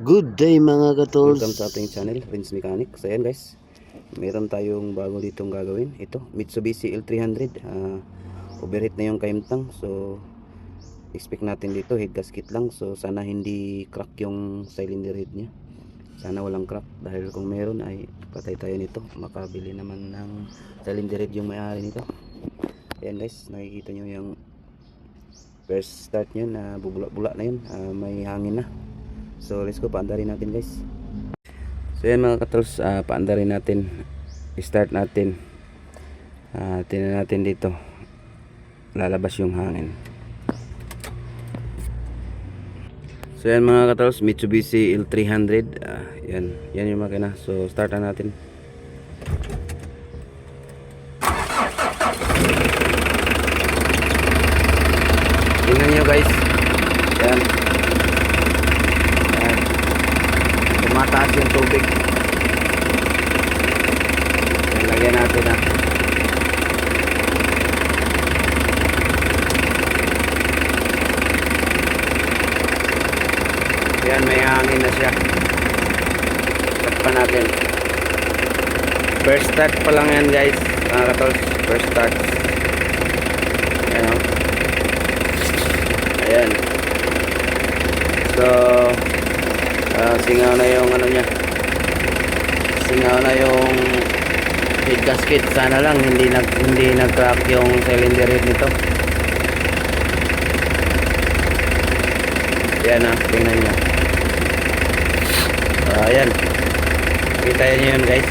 Good day mga katools. Welcome sa ating channel, Rins Mechanic. So ayan guys, meron tayong bago ditong gagawin. Ito, Mitsubishi L300. Overheat na yung kaimtang. So expect natin dito head gasket lang. So sana hindi crack yung cylinder head nya. Sana walang crack, dahil kung meron ay patay tayo nito. Makabili naman ng cylinder head yung may-ari nito. Ayan guys, nakikita nyo yung first start nyo na bubula-bula na yun. May hangin na. So let's go, paandarin natin guys. So yan mga katools, paandarin natin. I-start natin. Tingnan natin dito. Lalabas yung hangin. So yan mga katools, Mitsubishi L300. Yan yung makina. So start na natin. Tingnan nyo guys. Yan. Tumataas yung tubig. Yan, lagyan natin na. Yan, may hangin na siya. Start pa natin. First start pa lang yan guys, mga katools. First start. Ayan o. Ayan. So singaw na yung ano niya, singaw na yung head gasket. Sana lang hindi nag-crack yung cylinder head nito. Yan tingnan nyo. Ayan, kita nyo yun guys.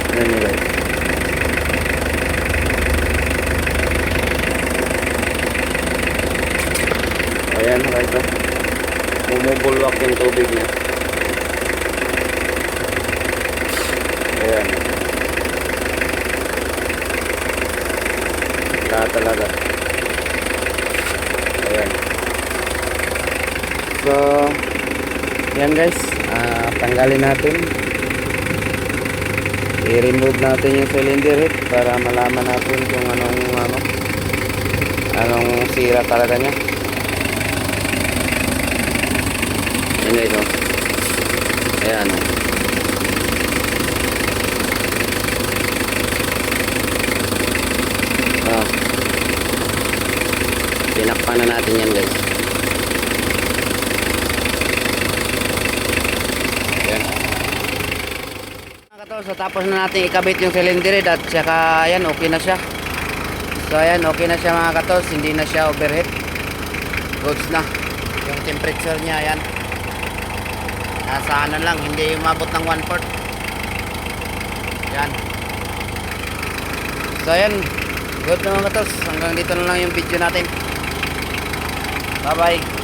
Tingnan nyo guys. Ayan guys, bumubulwak yung tubig niya. Ayan, lahat talaga. Ayan. So yan guys, tanggalin natin, i-remove natin yung cylinder head para malaman natin kung anong sira talaga niya. Yan guys, ayan tinakpan na natin yan guys. Ayan mga katol, so tapos na natin ikabit yung cylinder head at saka ayan, okay na siya. So ayan, okay na siya mga katol, hindi na siya overheat. Goods na yung temperature niya. Ayan, nasa ano lang, hindi umabot ng 1/4. Yan. So ayan, good na mga katos. Hanggang dito na lang yung video natin. Bye bye.